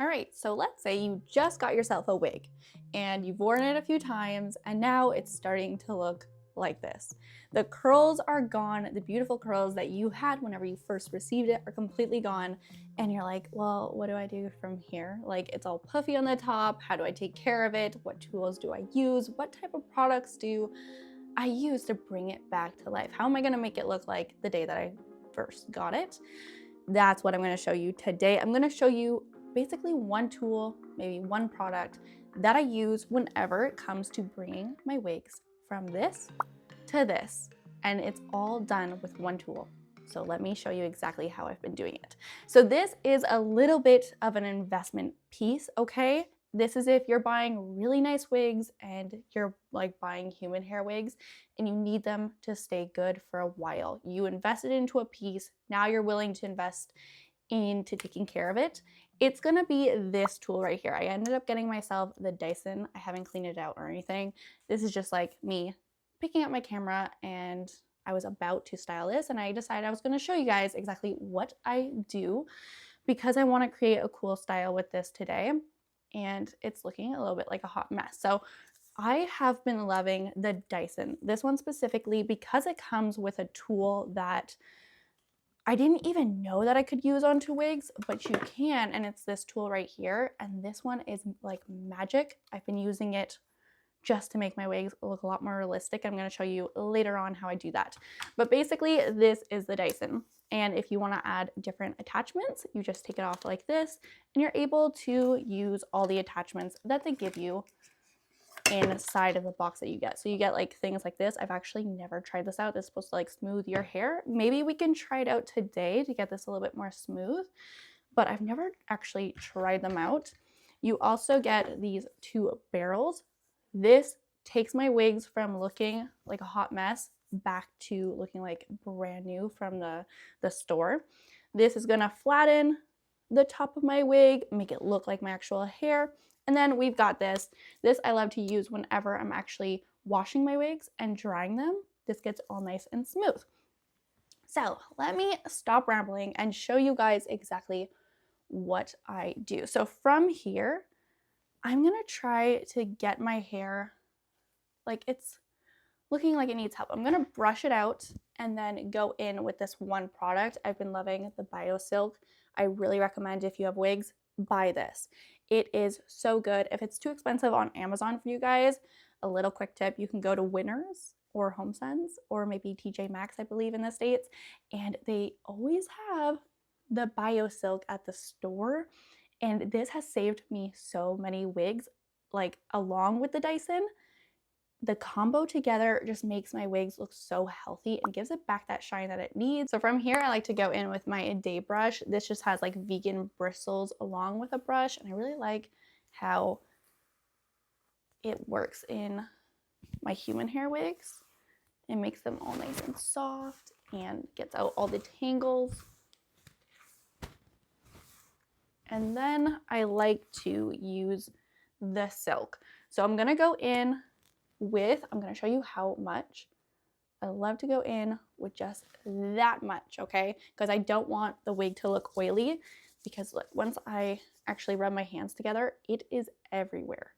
All right, so let's say you just got yourself a wig and you've worn it a few times and now it's starting to look like this. The curls are gone. The beautiful curls that you had whenever you first received it are completely gone. And you're like, well, what do I do from here? Like, it's all puffy on the top. How do I take care of it? What tools do I use? What type of products do I use to bring it back to life? How am I going to make it look like the day that I first got it? That's what I'm going to show you today. I'm going to show you basically one tool, maybe one product that I use whenever it comes to bringing my wigs from this to this. And it's all done with one tool. So let me show you exactly how I've been doing it. So this is a little bit of an investment piece, okay? This is if you're buying really nice wigs and you're like buying human hair wigs and you need them to stay good for a while. You invested into a piece, now you're willing to invest into taking care of it. It's gonna be this tool right here. I ended up getting myself the Dyson. I haven't cleaned it out or anything. This is just like me picking up my camera and I was about to style this and I decided I was gonna show you guys exactly what I do because I wanna create a cool style with this today. And it's looking a little bit like a hot mess. So I have been loving the Dyson, this one specifically because it comes with a tool that I didn't even know that I could use onto wigs, but you can, and it's this tool right here. And this one is like magic. I've been using it just to make my wigs look a lot more realistic. I'm going to show you later on how I do that. But basically, this is the Dyson. And if you want to add different attachments, you just take it off like this, and you're able to use all the attachments that they give you inside of the box that you get. So you get like things like this. I've actually never tried this out. This is supposed to like smooth your hair. Maybe we can try it out today to get this a little bit more smooth, but I've never actually tried them out. You also get these two barrels. This takes my wigs from looking like a hot mess back to looking like brand new from the store. This is gonna flatten the top of my wig, make it look like my actual hair. And then we've got this. This I love to use whenever I'm actually washing my wigs and drying them. This gets all nice and smooth. So let me stop rambling and show you guys exactly what I do. So from here, I'm gonna try to get my hair like it's looking like it needs help. I'm gonna brush it out and then go in with this one product. I've been loving the Bio Silk. I really recommend if you have wigs, buy this. It is so good. If it's too expensive on Amazon for you guys, a little quick tip, you can go to Winners or HomeSense or maybe TJ Maxx, I believe in the States, and they always have the Bio Silk at the store. And this has saved me so many wigs, like along with the Dyson. The combo together just makes my wigs look so healthy and gives it back that shine that it needs. So from here, I like to go in with my day brush. This just has like vegan bristles along with a brush, and I really like how it works in my human hair wigs. It makes them all nice and soft and gets out all the tangles. And then I like to use the silk. So I'm gonna go in with, I'm going to show you how much. I love to go in with just that much, okay? Because I don't want the wig to look oily, because look, once I actually rub my hands together, it is everywhere.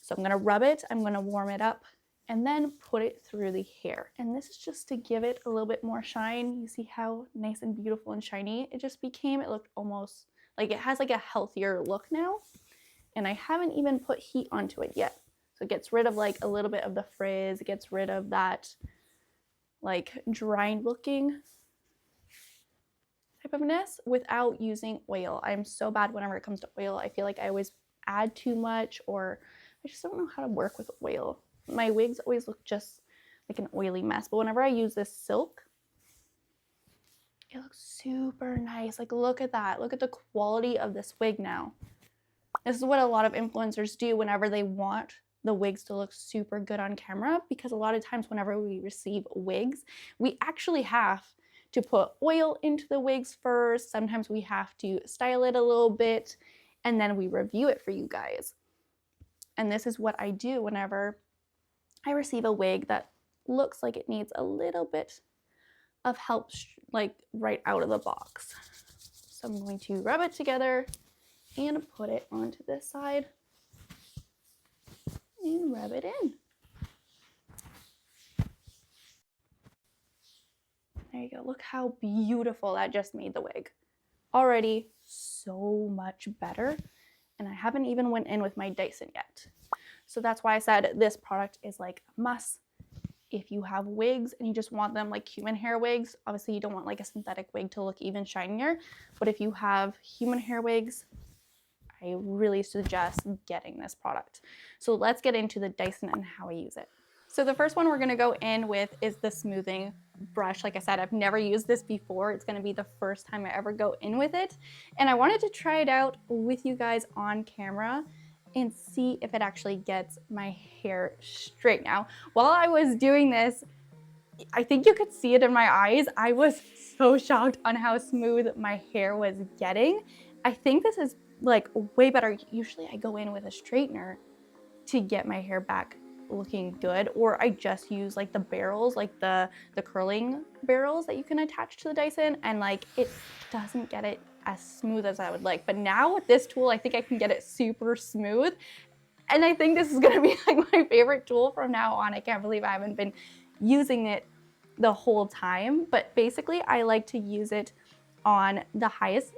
So I'm going to rub it, I'm going to warm it up, and then put it through the hair. And this is just to give it a little bit more shine. You see how nice and beautiful and shiny it just became? It looked almost like it has like a healthier look now. And I haven't even put heat onto it yet. So it gets rid of like a little bit of the frizz, it gets rid of that like dry looking type of ness without using oil. I'm so bad whenever it comes to oil. I feel like I always add too much, or I just don't know how to work with oil. My wigs always look just like an oily mess, but whenever I use this silk, it looks super nice. Like look at that. Look at the quality of this wig now. This is what a lot of influencers do whenever they want the wigs to look super good on camera, because a lot of times whenever we receive wigs, we actually have to put oil into the wigs first. Sometimes we have to style it a little bit and then we review it for you guys. And this is what I do whenever I receive a wig that looks like it needs a little bit of help like right out of the box. So I'm going to rub it together and put it onto this side and rub it in. There you go. Look how beautiful that just made the wig. Already so much better. And I haven't even went in with my Dyson yet. So that's why I said this product is like a must. If you have wigs and you just want them like human hair wigs, obviously you don't want like a synthetic wig to look even shinier. But if you have human hair wigs, I really suggest getting this product. So let's get into the Dyson and how I use it. So the first one we're gonna go in with is the smoothing brush. Like I said, I've never used this before. It's gonna be the first time I ever go in with it. And I wanted to try it out with you guys on camera and see if it actually gets my hair straight. Now, while I was doing this, I think you could see it in my eyes. I was so shocked on how smooth my hair was getting. I think this is like way better. Usually I go in with a straightener to get my hair back looking good, or I just use like the barrels, like the curling barrels that you can attach to the Dyson, and like it doesn't get it as smooth as I would like. But now with this tool, I think I can get it super smooth. And I think this is gonna be like my favorite tool from now on. I can't believe I haven't been using it the whole time. But basically I like to use it on the highest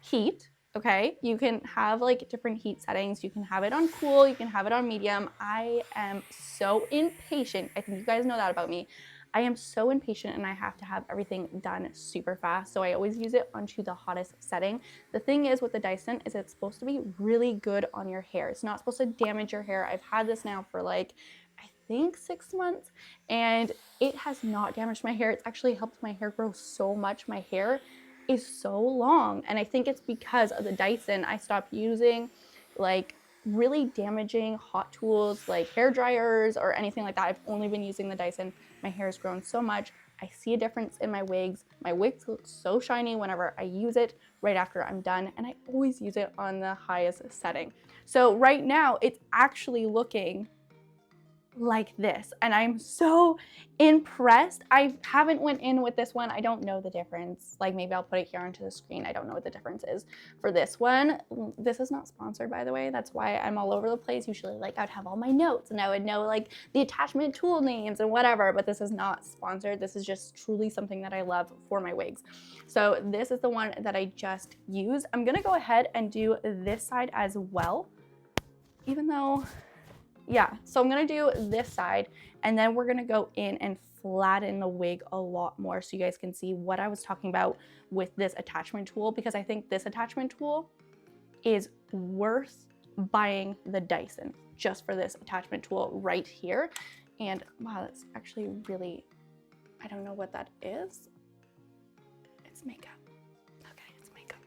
heat. Okay, you can have like different heat settings. You can have it on cool, you can have it on medium. I am so impatient. I think you guys know that about me. I am so impatient and I have to have everything done super fast. So I always use it onto the hottest setting. The thing is with the Dyson is it's supposed to be really good on your hair. It's not supposed to damage your hair. I've had this now for like, I think 6 months, and it has not damaged my hair. It's actually helped my hair grow so much. My hair is so long, and I think it's because of the Dyson. I stopped using like really damaging hot tools like hair dryers or anything like that. I've only been using the Dyson. My hair has grown so much. I see a difference in my wigs. My wigs look so shiny whenever I use it right after I'm done, and I always use it on the highest setting. So right now it's actually looking like this, and I'm so impressed. I haven't went in with this one. I don't know the difference. Like maybe I'll put it here onto the screen. I don't know what the difference is for this one. This is not sponsored, by the way. That's why I'm all over the place. Usually like I'd have all my notes and I would know like the attachment tool names and whatever, but this is not sponsored. This is just truly something that I love for my wigs. So this is the one that I just used. I'm gonna go ahead and do this side as well, even though yeah, so I'm gonna do this side, and then we're gonna go in and flatten the wig a lot more so you guys can see what I was talking about with this attachment tool, because I think this attachment tool is worth buying the Dyson just for this attachment tool right here. And wow, that's actually really, I don't know what that is. It's makeup. Okay, it's makeup.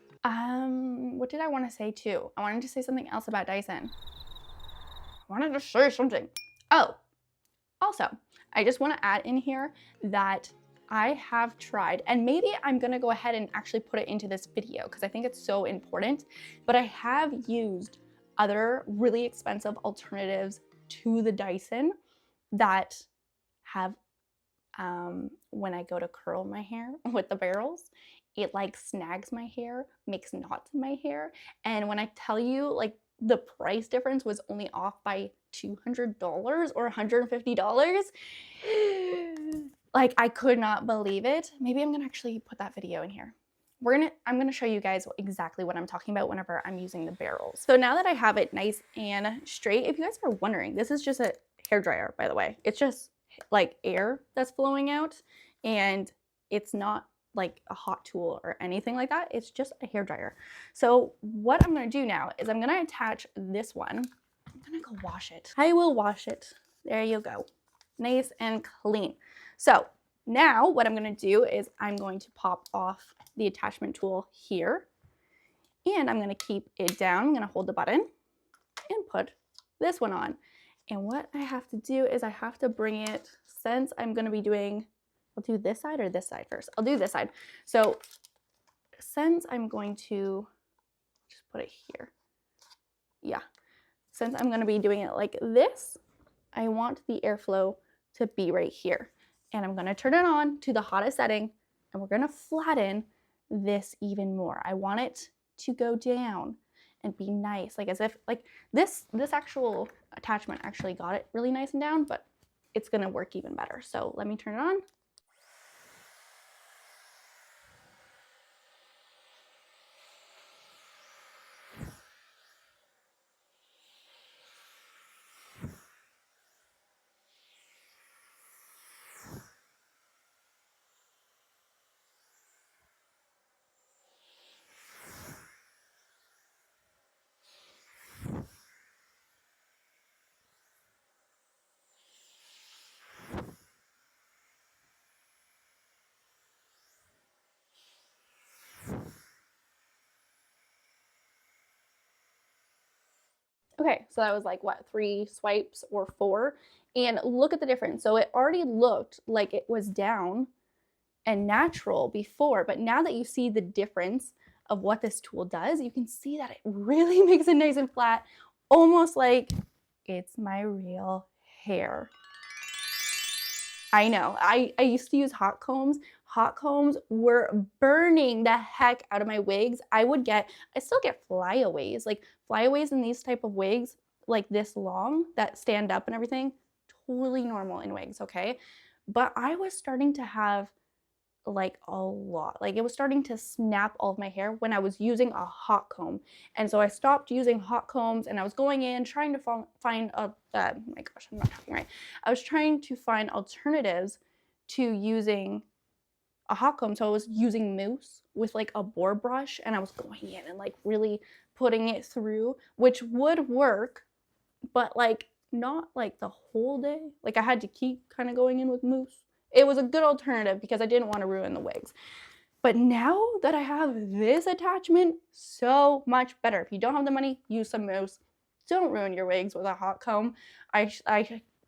What did I want to say too? I wanted to say something else about Dyson. I wanted to show you something. Oh, also, I just want to add in here that I have tried, and maybe I'm going to go ahead and actually put it into this video because I think it's so important, but I have used other really expensive alternatives to the Dyson that have, when I go to curl my hair with the barrels, it like snags my hair, makes knots in my hair. And when I tell you like the price difference was only off by $200 or $150. Like I could not believe it. Maybe I'm gonna actually put that video in here. I'm gonna show you guys exactly what I'm talking about whenever I'm using the barrels. So now that I have it nice and straight, if you guys are wondering, this is just a hair dryer, by the way. It's just like air that's flowing out, and it's not like a hot tool or anything like that. It's just a hair dryer. So what I'm gonna do now is I'm gonna attach this one. I'm gonna go wash it. I will wash it. There you go. Nice and clean. So now what I'm gonna do is I'm going to pop off the attachment tool here, and I'm gonna keep it down. I'm gonna hold the button and put this one on. And what I have to do is I have to bring it, since I'm gonna be doing, I'll do this side or this side first. I'll do this side. So since I'm going to just put it here. Yeah. Since I'm going to be doing it like this, I want the airflow to be right here. And I'm going to turn it on to the hottest setting, and we're going to flatten this even more. I want it to go down and be nice, like as if like this actual attachment actually got it really nice and down, but it's gonna work even better. So let me turn it on. Okay, so that was like what, 3 swipes or 4? And look at the difference. So it already looked like it was down and natural before, but now that you see the difference of what this tool does, you can see that it really makes it nice and flat, almost like it's my real hair. I know, I used to use hot combs. Hot combs were burning the heck out of my wigs. I still get flyaways, like flyaways in these type of wigs, like this long that stand up and everything, totally normal in wigs, okay? But I was starting to have like a lot. Like it was starting to snap all of my hair when I was using a hot comb. And so I stopped using hot combs and I was going in trying to find a, my gosh, I'm not talking right. I was trying to find alternatives to using a hot comb. So I was using mousse with like a boar brush and I was going in and like really putting it through, which would work, but like not like the whole day. Like I had to keep kind of going in with mousse. It was a good alternative because I didn't want to ruin the wigs. But now that I have this attachment, so much better. If you don't have the money, use some mousse. Don't ruin your wigs with a hot comb. I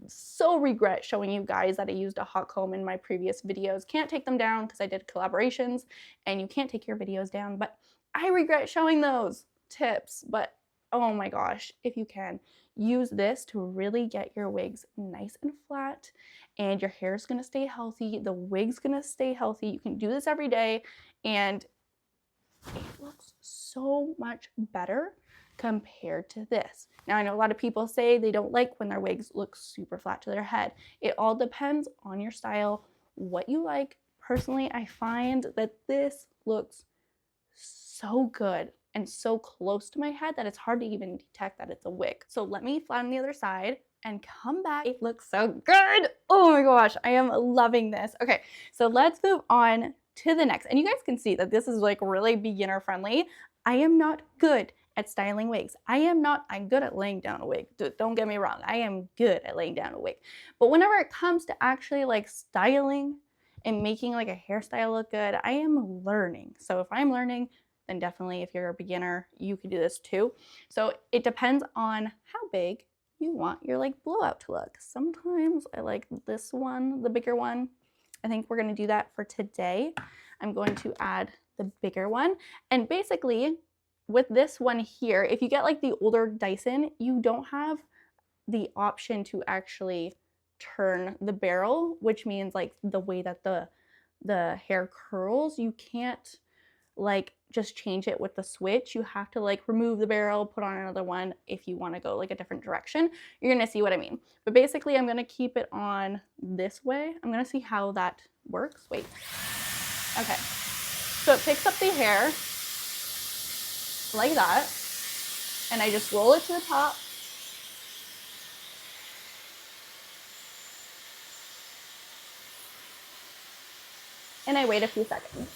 so regret showing you guys that I used a hot comb in my previous videos. Can't take them down because I did collaborations and you can't take your videos down, but I regret showing those tips. But oh my gosh, if you can, use this to really get your wigs nice and flat and your hair is going to stay healthy. The wig's going to stay healthy. You can do this every day and it looks so much better compared to this. Now, I know a lot of people say they don't like when their wigs look super flat to their head. It all depends on your style, what you like. Personally, I find that this looks so good and so close to my head that it's hard to even detect that it's a wig. So let me flatten the other side and come back. It looks so good. Oh my gosh, I am loving this. Okay, so let's move on to the next. And you guys can see that this is like really beginner friendly. I am not good at styling wigs. I'm good at laying down a wig. Don't get me wrong. I am good at laying down a wig. But whenever it comes to actually like styling and making like a hairstyle look good, I am learning. So if I'm learning, then definitely if you're a beginner, you can do this too. So it depends on how big you want your like blowout to look. Sometimes I like this one, the bigger one. I think we're gonna do that for today. I'm going to add the bigger one. And basically with this one here, if you get like the older Dyson, you don't have the option to actually turn the barrel, which means like the way that the hair curls, you can't like just change it with the switch. You have to like remove the barrel, put on another one if you want to go like a different direction. You're gonna see what I mean. But basically I'm gonna keep it on this way. I'm gonna see how that works. Wait. Okay. So it picks up the hair like that. And I just roll it to the top. And I wait a few seconds.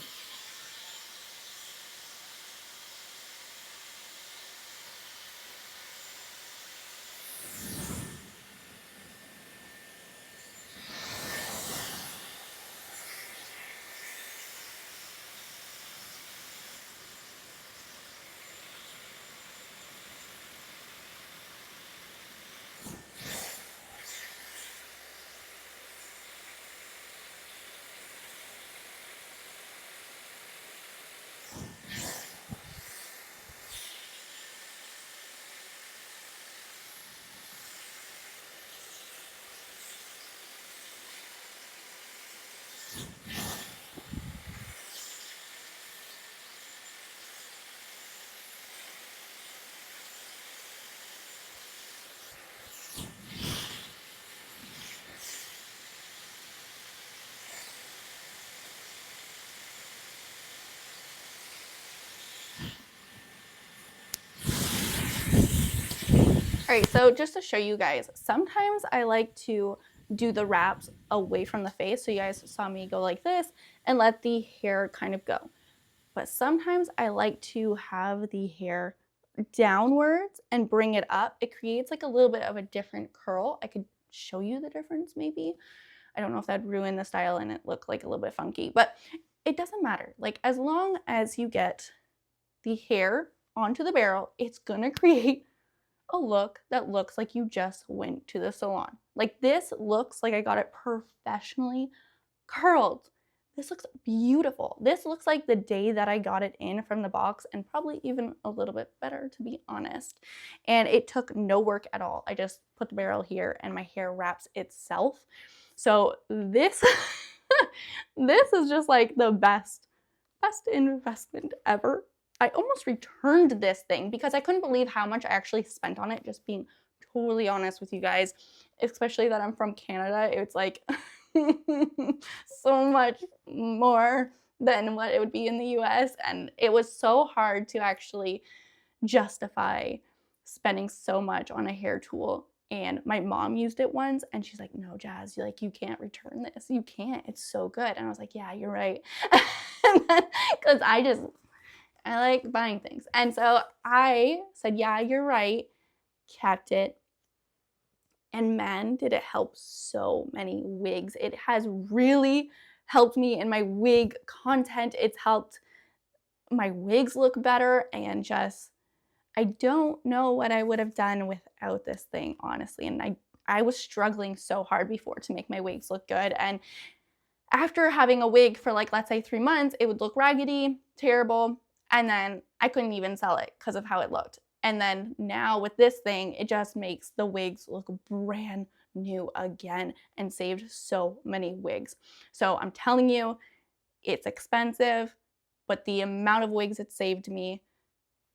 All right, so just to show you guys, sometimes I like to do the wraps away from the face. So you guys saw me go like this and let the hair kind of go. But sometimes I like to have the hair downwards and bring it up. It creates like a little bit of a different curl. I could show you the difference maybe. I don't know if that'd ruin the style and it look like a little bit funky, but it doesn't matter. Like as long as you get the hair onto the barrel, it's gonna create a look that looks like you just went to the salon. Like this looks like I got it professionally curled. This looks beautiful. This looks like the day that I got it in from the box, and probably even a little bit better, to be honest. And it took no work at all. I just put the barrel here and my hair wraps itself. So this, this is just like the best investment ever. I almost returned this thing because I couldn't believe how much I actually spent on it, just being totally honest with you guys, especially that I'm from Canada. It's like so much more than what it would be in the US, and it was so hard to actually justify spending so much on a hair tool. And my mom used it once and she's like, no, Jazz, you can't return this. You can't. It's so good. And I was like, yeah, you're right. Because I like buying things. And so I said, yeah, you're right. Kept it. And man, did it help so many wigs. It has really helped me in my wig content. It's helped my wigs look better, and just, I don't know what I would have done without this thing, honestly. And I was struggling so hard before to make my wigs look good. And after having a wig for like, let's say 3 months, it would look raggedy, terrible. And then I couldn't even sell it because of how it looked. And then now with this thing, it just makes the wigs look brand new again and saved so many wigs. So I'm telling you, it's expensive, but the amount of wigs it saved me,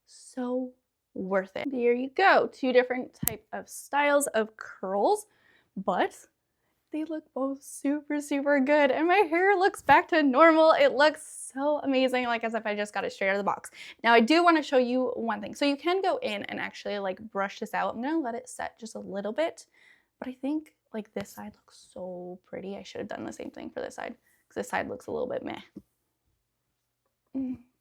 so worth it. There you go, 2 different type of styles of curls, but they look both super, super good, and my hair looks back to normal. It looks so amazing, like as if I just got it straight out of the box. Now I do want to show you one thing. So you can go in and actually like brush this out. I'm gonna let it set just a little bit, but I think like this side looks so pretty. I should have done the same thing for this side because this side looks a little bit meh.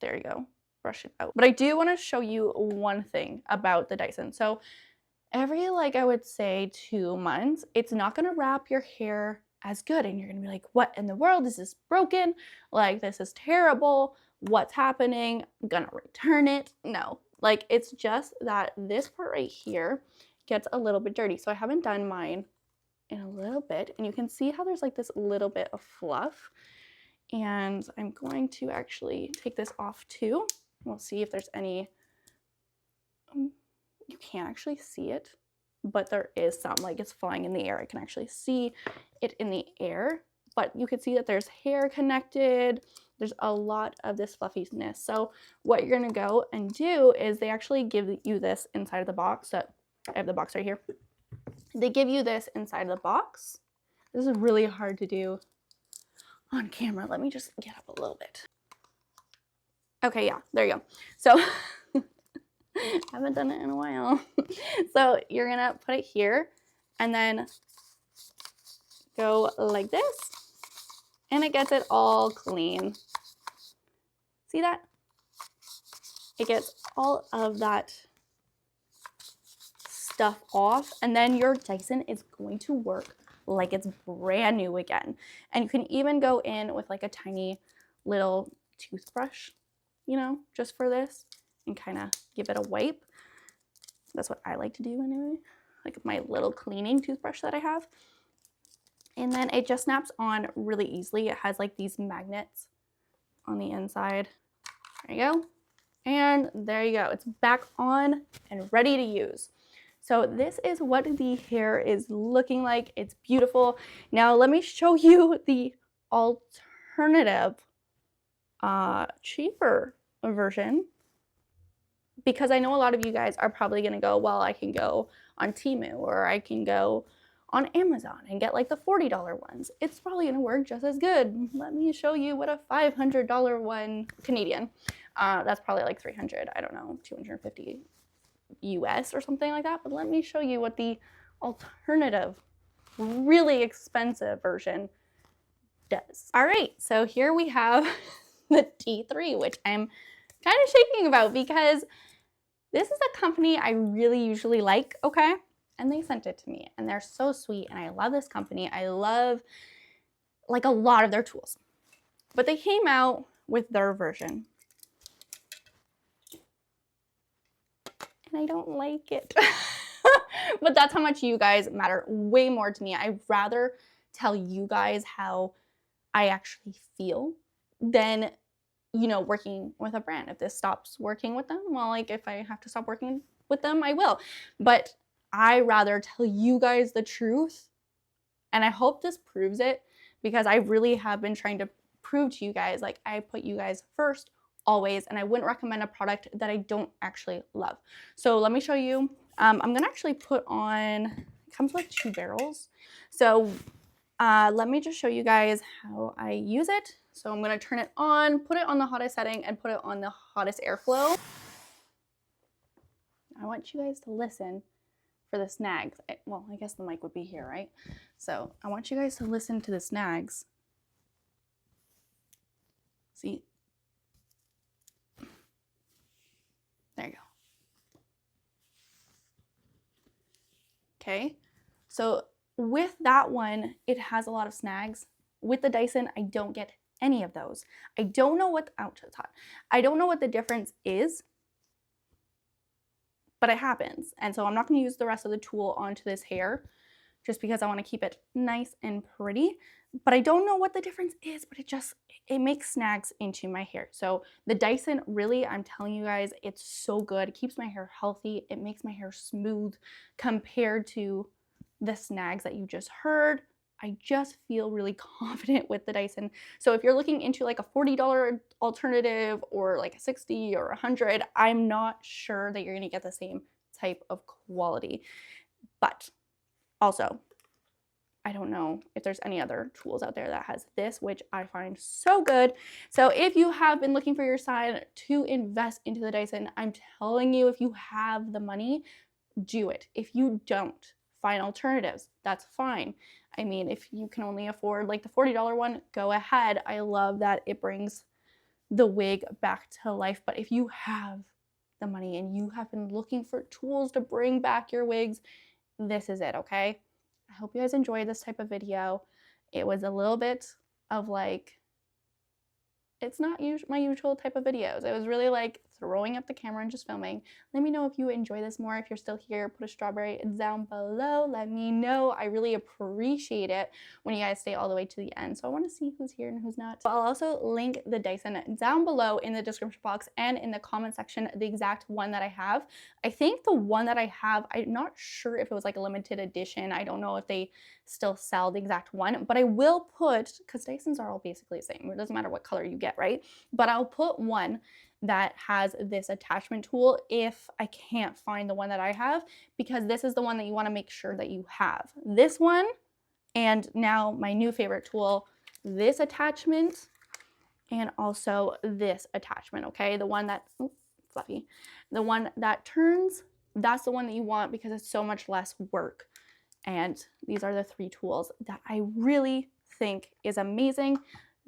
There you go, brush it out. But I do want to show you one thing about the Dyson. So every, like I would say 2 months, it's not gonna wrap your hair as good, and you're gonna be like, what in the world, is this broken? Like, this is terrible, what's happening? I'm gonna return it. No, like it's just that this part right here gets a little bit dirty. So I haven't done mine in a little bit, and you can see how there's like this little bit of fluff. And I'm going to actually take this off too. We'll see if there's any, you can't actually see it, but there is some, like it's flying in the air. I can actually see it in the air, but you can see that there's hair connected. There's a lot of this fluffiness. So what you're gonna go and do is they actually give you this inside of the box. So I have the box right here. They give you this inside of the box. This is really hard to do on camera. Let me just get up a little bit. Okay, yeah, there you go. So haven't done it in a while. So you're gonna put it here and then go like this, and it gets it all clean. See that? It gets all of that stuff off, and then your Dyson is going to work like it's brand new again. And you can even go in with like a tiny little toothbrush, you know, just for this, and kind of give it a wipe. That's what I like to do anyway, like my little cleaning toothbrush that I have. And then it just snaps on really easily. It has like these magnets on the inside. There you go. And there you go. It's back on and ready to use. So this is what the hair is looking like. It's beautiful. Now let me show you the alternative, cheaper version, because I know a lot of you guys are probably gonna go, well, I can go on Temu or I can go on Amazon and get like the $40 ones. It's probably gonna work just as good. Let me show you what a $500 one Canadian. That's probably like 300, I don't know, 250 US or something like that, but let me show you what the alternative, really expensive version does. All right, so here we have the T3, which I'm kind of shaking about because this is a company I really usually like, okay? And they sent it to me and they're so sweet and I love this company. I love like a lot of their tools. But they came out with their version. And I don't like it. But that's how much you guys matter way more to me. I'd rather tell you guys how I actually feel than, you know, working with a brand. If this stops working with them, well, like if I have to stop working with them, I will. But I rather tell you guys the truth. And I hope this proves it because I really have been trying to prove to you guys, like I put you guys first always, and I wouldn't recommend a product that I don't actually love. So let me show you. I'm gonna actually put on, it comes with 2 barrels. So let me just show you guys how I use it. So I'm gonna turn it on, put it on the hottest setting, and put it on the hottest airflow. I want you guys to listen for the snags. Well, I guess the mic would be here, right? So I want you guys to listen to the snags. See? There you go. Okay, so with that one, it has a lot of snags. With the Dyson, I don't get any of those. I don't know what, ouch, that's hot. I don't know what the difference is, but it happens. And so I'm not gonna use the rest of the tool onto this hair just because I wanna keep it nice and pretty. But I don't know what the difference is, but it makes snags into my hair. So the Dyson, really, I'm telling you guys, it's so good. It keeps my hair healthy. It makes my hair smooth compared to the snags that you just heard. I just feel really confident with the Dyson. So if you're looking into like a $40 alternative or like a $60 or $100, I'm not sure that you're gonna get the same type of quality. But also, I don't know if there's any other tools out there that has this, which I find so good. So if you have been looking for your sign to invest into the Dyson, I'm telling you, if you have the money, do it. If you don't, find alternatives. That's fine. I mean, if you can only afford like the $40 one, go ahead. I love that it brings the wig back to life. But if you have the money and you have been looking for tools to bring back your wigs, this is it, okay? I hope you guys enjoyed this type of video. It was a little bit of like, it's not my usual type of videos. It was really like throwing up the camera and just filming. Let me know if you enjoy this more. If you're still here, put a strawberry down below. Let me know. I really appreciate it when you guys stay all the way to the end. So I want to see who's here and who's not. I'll also link the Dyson down below in the description box and in the comment section, the exact one that I have. I think the one that I have, I'm not sure if it was like a limited edition. I don't know if they still sell the exact one, but I will put, because Dysons are all basically the same. It doesn't matter what color you get, right? But I'll put one that has this attachment tool if I can't find the one that I have, because this is the one that you want to make sure that you have. This one, and now my new favorite tool, this attachment, and also this attachment, okay? The one that, oops, fluffy, the one that turns, that's the one that you want because it's so much less work. And these are the 3 tools that I really think is amazing.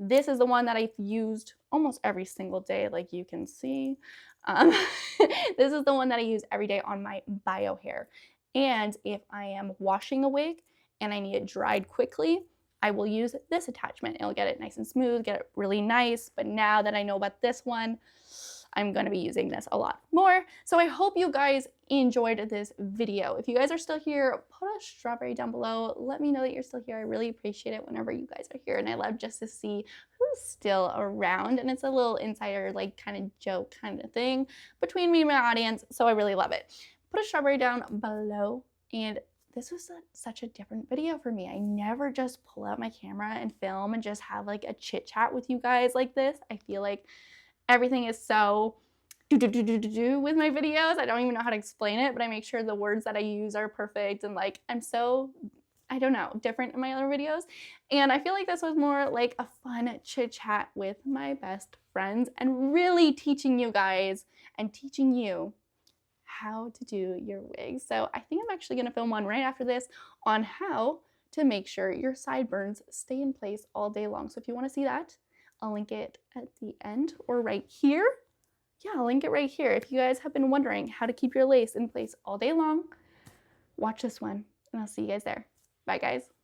This is the one that I've used almost every single day, like you can see. This is the one that I use every day on my bio hair. And if I am washing a wig and I need it dried quickly, I will use this attachment. It'll get it nice and smooth, get it really nice. But now that I know about this one, I'm going to be using this a lot more. So I hope you guys enjoyed this video. If you guys are still here, put a strawberry down below. Let me know that you're still here. I really appreciate it whenever you guys are here. And I love just to see who's still around. And it's a little insider, like kind of joke kind of thing between me and my audience. So I really love it. Put a strawberry down below. And this was such a different video for me. I never just pull out my camera and film and just have like a chit chat with you guys like this. I feel like everything is so with my videos. I don't even know how to explain it, but I make sure the words that I use are perfect and like I'm so, I don't know, different in my other videos. And I feel like this was more like a fun chit chat with my best friends and really teaching you guys and teaching you how to do your wigs. So I think I'm actually gonna film one right after this on how to make sure your sideburns stay in place all day long. So if you wanna see that, I'll link it at the end or right here. Yeah, I'll link it right here. If you guys have been wondering how to keep your lace in place all day long, watch this one and I'll see you guys there. Bye guys.